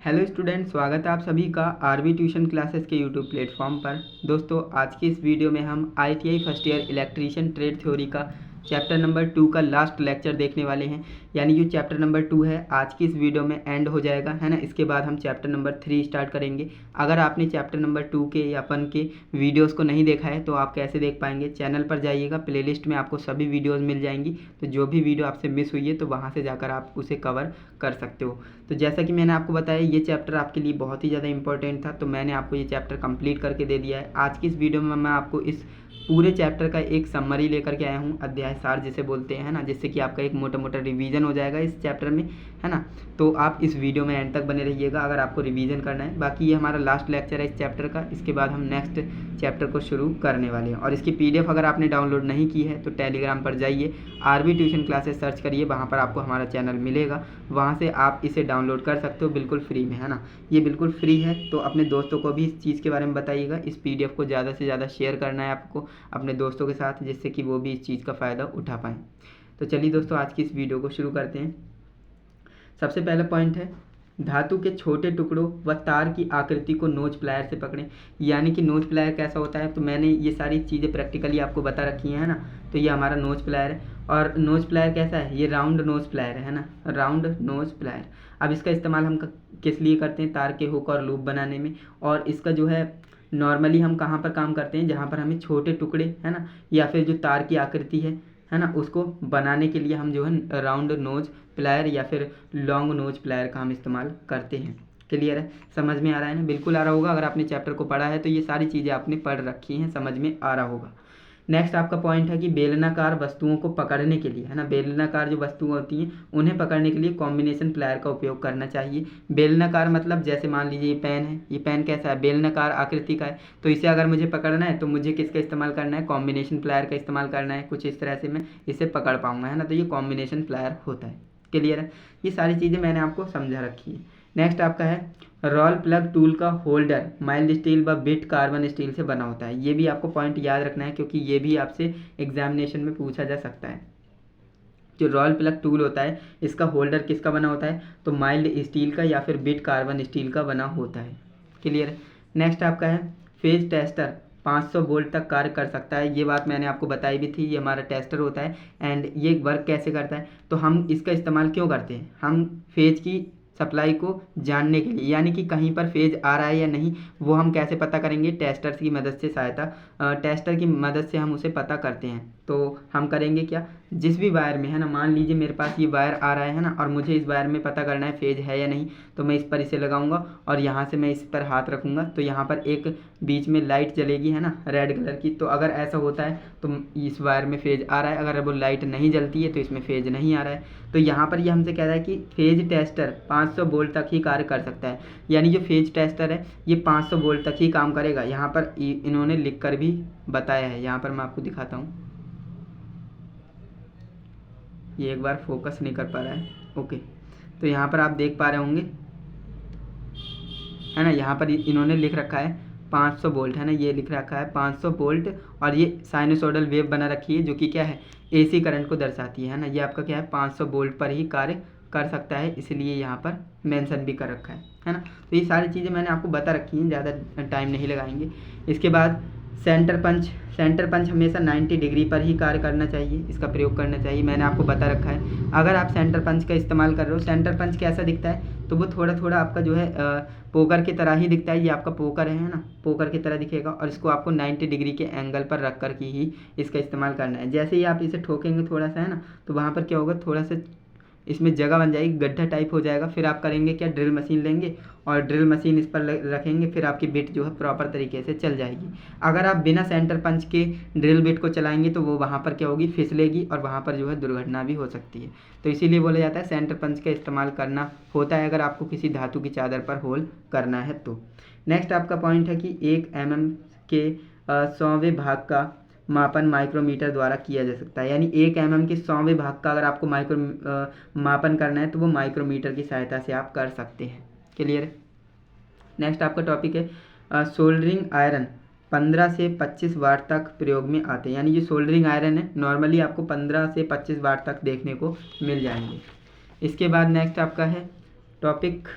Hello student, स्वागत है आप सभी का आरबी ट्यूशन क्लासेस के यूट्यूब प्लेटफॉर्म पर। दोस्तों, आज की इस वीडियो में हम ITI first year electrician trade theory का चैप्टर नंबर 2 का लास्ट लेक्चर देखने वाले हैं। यानी जो चैप्टर नंबर 2 है आज की इस वीडियो में एंड हो जाएगा, है ना। इसके बाद हम चैप्टर नंबर 3 स्टार्ट करेंगे। अगर आपने चैप्टर नंबर 2 के या 1 के वीडियोस को नहीं देखा है तो आप कैसे देख पाएंगे? चैनल पर जाइएगा, प्लेलिस्ट में आपको सभी वीडियोस मिल जाएंगी। तो जो भी वीडियो आपसे मिस हुई है तो वहाँ से जाकर आप उसे कवर कर सकते हो। तो जैसा कि मैंने आपको बताया, ये चैप्टर आपके लिए बहुत ही ज़्यादा इंपॉर्टेंट था, तो मैंने आपको ये चैप्टर कंप्लीट करके दे दिया है। आज की इस वीडियो में मैं आपको इस पूरे चैप्टर का एक समरी लेकर के आया हूँ, अध्याय सार जिसे बोलते हैं, है ना, जिससे कि आपका एक मोटा मोटा रिवीजन हो जाएगा इस चैप्टर में, है ना। तो आप इस वीडियो में एंड तक बने रहिएगा अगर आपको रिवीजन करना है। बाकी ये हमारा लास्ट लेक्चर है इस चैप्टर का। इसके बाद हम नेक्स्ट चैप्टर को शुरू करने वाले हैं। और इसकी पीडीएफ अगर आपने डाउनलोड नहीं की है तो टेलीग्राम पर जाइए, आरबी ट्यूशन क्लासेस सर्च करिए, वहाँ पर आपको हमारा चैनल मिलेगा। वहाँ से आप इसे डाउनलोड कर सकते हो बिल्कुल फ्री में, है ना। ये बिल्कुल फ्री है, तो अपने दोस्तों को भी इस चीज़ के बारे में बताइएगा। इस पीडीएफ को ज़्यादा से ज़्यादा शेयर करना है आपको अपने दोस्तों के साथ, जिससे कि वो भी इस चीज़ का फ़ायदा उठा पाएँ। तो चलिए दोस्तों, आज की इस वीडियो को शुरू करते हैं। सबसे पहला पॉइंट है, धातु के छोटे टुकड़ों व तार की आकृति को नोच प्लायर से पकड़ें। यानी कि नोच प्लायर कैसा होता है, तो मैंने ये सारी चीज़ें प्रैक्टिकली आपको बता रखी हैं, है ना। तो ये हमारा नोच प्लायर है। और नोच प्लायर कैसा है? ये राउंड नोच प्लायर है ना, राउंड नोच प्लायर। अब इसका इस्तेमाल हम किस लिए करते हैं? तार के हुक और लूप बनाने में। और इसका जो है नॉर्मली हम कहाँ पर काम करते हैं? जहाँ पर हमें छोटे टुकड़े, है ना, या फिर जो तार की आकृति है ना, उसको बनाने के लिए हम जो है राउंड नोज प्लायर या फिर लॉन्ग नोज प्लायर का हम इस्तेमाल करते हैं। क्लियर है? समझ में आ रहा है ना? बिल्कुल आ रहा होगा। अगर आपने चैप्टर को पढ़ा है तो ये सारी चीज़ें आपने पढ़ रखी हैं, समझ में आ रहा होगा। नेक्स्ट आपका पॉइंट है कि बेलनाकार वस्तुओं को पकड़ने के लिए, है ना, बेलनाकार जो वस्तुएं होती हैं उन्हें पकड़ने के लिए कॉम्बिनेशन प्लायर का उपयोग करना चाहिए। बेलनाकार मतलब जैसे मान लीजिए ये पेन है, ये पेन कैसा है? बेलनाकार आकृति का है। तो इसे अगर मुझे पकड़ना है तो मुझे किसका इस्तेमाल करना है? कॉम्बिनेशन प्लायर का इस्तेमाल करना है। कुछ इस तरह से मैं इसे पकड़ पाऊंगा, है ना। तो ये कॉम्बिनेशन प्लायर होता है। क्लियर है? ये सारी चीज़ें मैंने आपको समझा रखी है। नेक्स्ट आपका है, रॉल प्लग टूल का होल्डर माइल्ड स्टील व बिट कार्बन स्टील से बना होता है। ये भी आपको पॉइंट याद रखना है, क्योंकि ये भी आपसे एग्जामिनेशन में पूछा जा सकता है। जो रॉल प्लग टूल होता है, इसका होल्डर किसका बना होता है? तो माइल्ड स्टील का या फिर बिट कार्बन स्टील का बना होता है। क्लियर है? नेक्स्ट आपका है, फेज टेस्टर 500 वोल्ट तक कार्य कर सकता है। ये बात मैंने आपको बताई भी थी। ये हमारा टेस्टर होता है एंड ये वर्क कैसे करता है? तो हम इसका इस्तेमाल क्यों करते हैं? हम फेज की सप्लाई को जानने के लिए, यानी कि कहीं पर फेज आ रहा है या नहीं, वो हम कैसे पता करेंगे? टेस्टर की मदद से टेस्टर की मदद से हम उसे पता करते हैं। तो हम करेंगे क्या? जिस भी वायर में, है ना, मान लीजिए मेरे पास ये वायर आ रहा है ना, और मुझे इस वायर में पता करना है फेज है या नहीं, तो मैं इस पर इसे लगाऊंगा और यहाँ से मैं इस पर हाथ रखूंगा तो यहाँ पर एक बीच में लाइट जलेगी, है ना, रेड कलर की। तो अगर ऐसा होता है तो इस वायर में फेज आ रहा है, अगर वो लाइट नहीं जलती है तो इसमें फेज नहीं आ रहा है। तो यहाँ पर ये हमसे कह रहा है कि फेज टेस्टर 500 वोल्ट तक ही कार्य कर सकता है। यानी जो फेज टेस्टर है ये 500 वोल्ट तक ही काम करेगा। यहाँ पर इन्होंने लिख कर भी बताया है, यहाँ पर मैं आपको दिखाता हूँ। ये एक बार फोकस नहीं कर पा रहा है। ओके, तो यहाँ पर आप देख पा रहे होंगे, है ना, यहाँ पर इन्होंने लिख रखा है 500 वोल्ट, है ना, ये लिख रखा है 500 वोल्ट। और ये साइनोसॉइडल वेव बना रखी है जो कि क्या है? एसी करंट को दर्शाती है ना। ये आपका क्या है? 500 वोल्ट पर ही कार्य कर सकता है, इसलिए यहाँ पर मेंशन भी कर रखा है ना। तो ये सारी चीज़ें मैंने आपको बता रखी हैं, ज़्यादा टाइम नहीं लगाएंगे। इसके बाद सेंटर पंच हमेशा 90 डिग्री पर ही कार्य करना चाहिए, इसका प्रयोग करना चाहिए। मैंने आपको बता रखा है। अगर आप सेंटर पंच का इस्तेमाल कर रहे हो, सेंटर पंच कैसा दिखता है? तो वो थोड़ा थोड़ा आपका जो है पोकर की तरह ही दिखता है। ये आपका पोकर है ना, पोकर की तरह दिखेगा। और इसको आपको 90 डिग्री के एंगल पर रख कर के ही इसका इस्तेमाल करना है। जैसे ही आप इसे ठोकेंगे थोड़ा सा, है ना, तो वहाँ पर क्या होगा? थोड़ा सा इसमें जगह बन जाएगी, गड्ढा टाइप हो जाएगा। फिर आप करेंगे क्या? ड्रिल मशीन लेंगे और ड्रिल मशीन इस पर रखेंगे, फिर आपकी बिट जो है प्रॉपर तरीके से चल जाएगी। अगर आप बिना सेंटर पंच के ड्रिल बिट को चलाएंगे तो वो वहाँ पर क्या होगी? फिसलेगी और वहाँ पर जो है दुर्घटना भी हो सकती है। तो इसीलिए बोला जाता है सेंटर पंच का इस्तेमाल करना होता है अगर आपको किसी धातु की चादर पर होल करना है तो। नेक्स्ट आपका पॉइंट है कि 1 mm के 100वें भाग का मापन माइक्रोमीटर द्वारा किया जा सकता है। यानी 1 mm के 100वें भाग का अगर आपको मापन करना है तो वो माइक्रोमीटर की सहायता से आप कर सकते हैं। क्लियर है? नेक्स्ट आपका टॉपिक है, सोल्डरिंग आयरन 15 से 25 वाट तक प्रयोग में आते हैं। यानी जो सोल्डरिंग आयरन है नॉर्मली आपको 15 से 25 वाट तक देखने को मिल जाएंगे। इसके बाद नेक्स्ट आपका है टॉपिक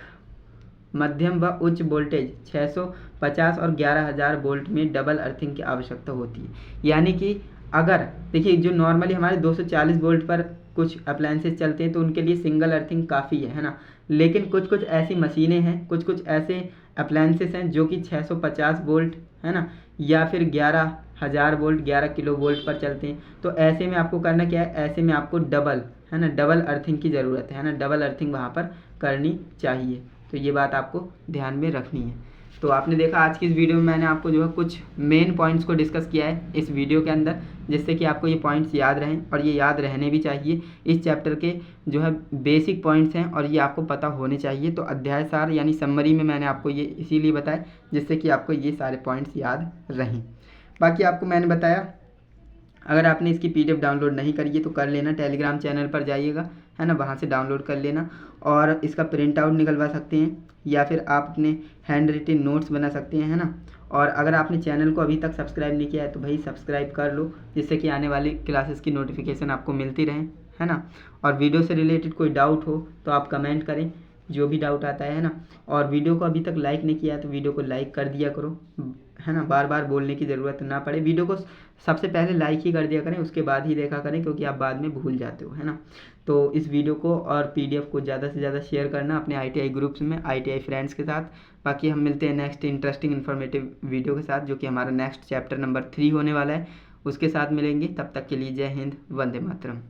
मध्यम व उच्च वोल्टेज 650 और 11,000 वोल्ट में डबल अर्थिंग की आवश्यकता होती है। यानी कि अगर देखिए जो नॉर्मली हमारे 240 वोल्ट पर कुछ अप्लायंसेस चलते हैं तो उनके लिए सिंगल अर्थिंग काफ़ी है ना। लेकिन कुछ कुछ ऐसी मशीनें हैं, कुछ कुछ ऐसे अप्लायंसेस हैं जो कि 650 वोल्ट है ना, या फिर 11,000 वोल्ट 11 किलो वोल्ट पर चलते हैं। तो ऐसे में आपको करना क्या है, ऐसे में आपको डबल है ना, डबल अर्थिंग की ज़रूरत है ना, डबल अर्थिंग वहाँ पर करनी चाहिए। तो ये बात आपको ध्यान में रखनी है। तो आपने देखा आज की इस वीडियो में मैंने आपको जो है कुछ मेन पॉइंट्स को डिस्कस किया है इस वीडियो के अंदर, जिससे कि आपको ये पॉइंट्स याद रहें और ये याद रहने भी चाहिए। इस चैप्टर के जो है बेसिक पॉइंट्स हैं और ये आपको पता होने चाहिए। तो अध्याय सार यानी समरी में मैंने आपको ये इसीलिए बताया जिससे कि आपको ये सारे पॉइंट्स याद रहें। बाकी आपको मैंने बताया, अगर आपने इसकी PDF डाउनलोड नहीं करी है तो कर लेना, टेलीग्राम चैनल पर जाइएगा है ना, वहाँ से डाउनलोड कर लेना और इसका प्रिंट आउट निकलवा सकते हैं या फिर आप अपने हैंड रिटन नोट्स बना सकते हैं है ना। और अगर आपने चैनल को अभी तक सब्सक्राइब नहीं किया है तो भाई सब्सक्राइब कर लो, जिससे कि आने वाली क्लासेस की नोटिफिकेशन आपको मिलती रहे है ना। और वीडियो से रिलेटेड कोई डाउट हो तो आप कमेंट करें, जो भी डाउट आता है ना। और वीडियो को अभी तक लाइक नहीं किया है तो वीडियो को लाइक कर दिया करो है ना, बार बार बोलने की ज़रूरत ना पड़े। वीडियो को सबसे पहले लाइक ही कर दिया करें, उसके बाद ही देखा करें, क्योंकि आप बाद में भूल जाते हो है ना। तो इस वीडियो को और PDF को ज़्यादा से ज़्यादा शेयर करना अपने ITI ग्रुप्स में, ITI फ्रेंड्स के साथ। बाकी हम मिलते हैं नेक्स्ट इंटरेस्टिंग इन्फॉर्मेटिव वीडियो के साथ, जो कि हमारा नेक्स्ट चैप्टर नंबर 3 होने वाला है, उसके साथ मिलेंगे। तब तक के लिए जय हिंद, वंदे मातरम।